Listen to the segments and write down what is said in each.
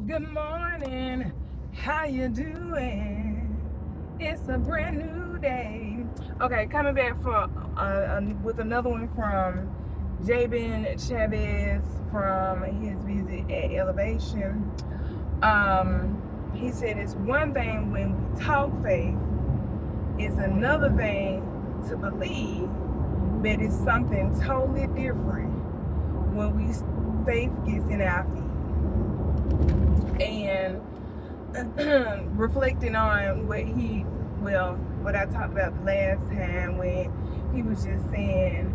Good morning, how you doing? It's a brand new day. Okay, coming back for with another one from Jabin Chavez from his visit at Elevation. He said it's one thing when we talk faith, it's another thing to believe, but it's something totally different when faith gets in our feet. And reflecting on what I talked about the last time when he was just saying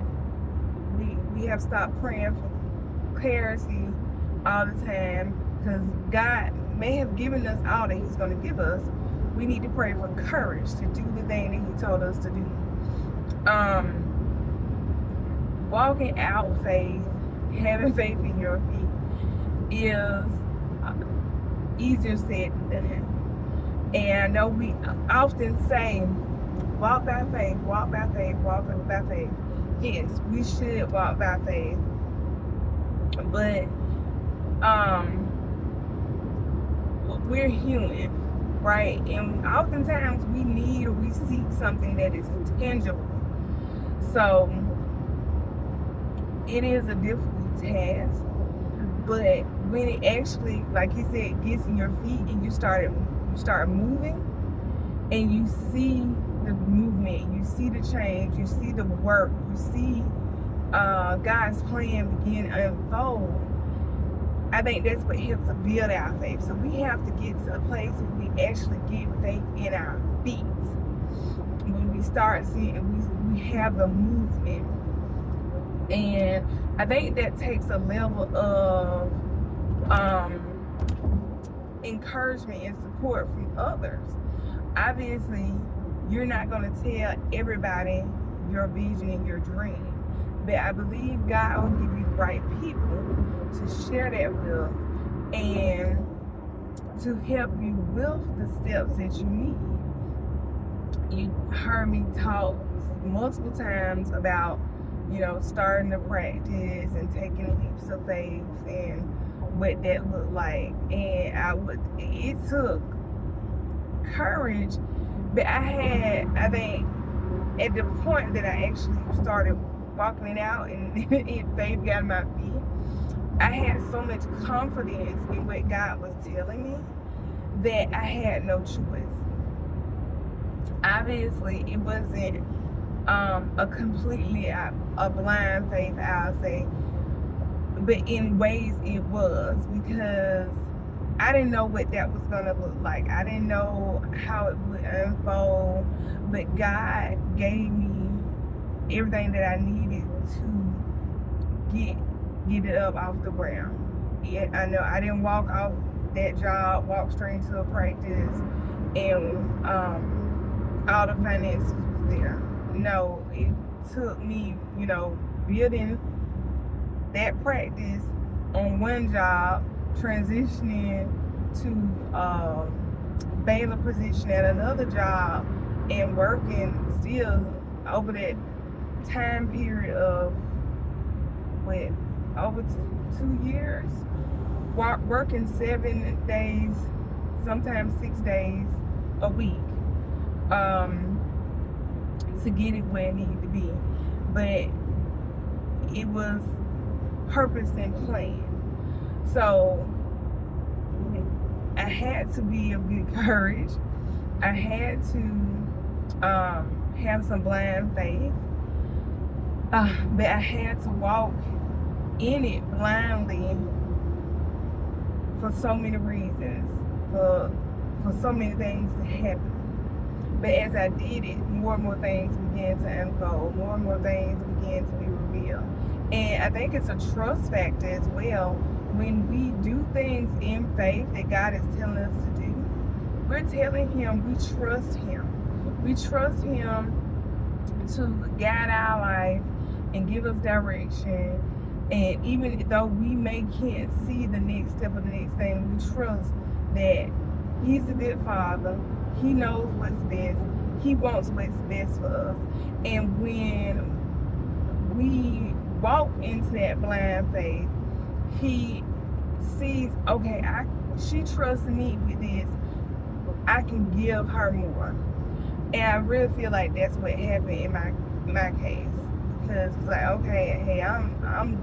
we have stopped praying for clarity all the time because God may have given us all that He's going to give us. We need to pray for courage to do the thing that He told us to do. Walking out faith, having faith in your feet is easier said than done. And I know we often say, walk by faith, walk by faith, walk by faith. Yes, we should walk by faith. But we're human, right? And oftentimes we need or we seek something that is tangible. So it is a difficult task. But when it actually, like he said, gets in your feet and you start moving and you see the movement, you see the change, you see the work, you see God's plan begin to unfold, I think that's what helps to build our faith. So we have to get to a place where we actually get faith in our feet. When we start seeing, we have the movement. And I think that takes a level of encouragement and support from others. Obviously, you're not going to tell everybody your vision and your dream, but I believe God will give you the right people to share that with and to help you with the steps that you need. You heard me talk multiple times about starting to practice and taking leaps of faith and what that looked like. And it took courage, but I think at the point that I actually started walking it out and faith got in my feet, I had so much confidence in what God was telling me that I had no choice. Obviously, it wasn't a completely a blind faith, I'll say, but in ways it was, because I didn't know what that was going to look like. I didn't know how it would unfold, but God gave me everything that I needed to get it up off the ground. I know I didn't walk off that job, walk straight into a practice, and all the finances was there. No, it took me, building that practice on one job, transitioning to Baylor position at another job, and working still over that time period of over 2 years, working 7 days, sometimes 6 days a week. To get it where it needed to be. But it was purpose and plan. So I had to be of good courage. I had to have some blind faith. But I had to walk in it blindly for so many reasons, for so many things to happen. But as I did it, more and more things began to unfold. More and more things began to be revealed. And I think it's a trust factor as well. When we do things in faith that God is telling us to do, we're telling Him we trust Him. We trust Him to guide our life and give us direction. And even though we can't see the next step of the next thing, we trust that He's a good Father. He knows what's best. He wants what's best for us. And when we walk into that blind faith, He sees, okay, she trusts me with this, I can give her more. And I really feel like that's what happened in my case, because it's like, okay, hey, I'm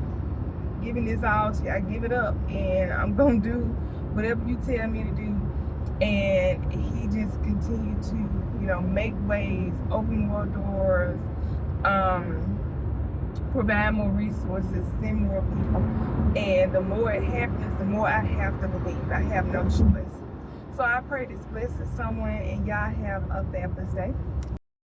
giving this all to you. I give it up, and I'm gonna do whatever you tell me to do. And he just continued to, make ways, open more doors, provide more resources, send more people. And the more it happens, the more I have to believe. I have no choice. So I pray this blesses someone, and y'all have a fabulous day.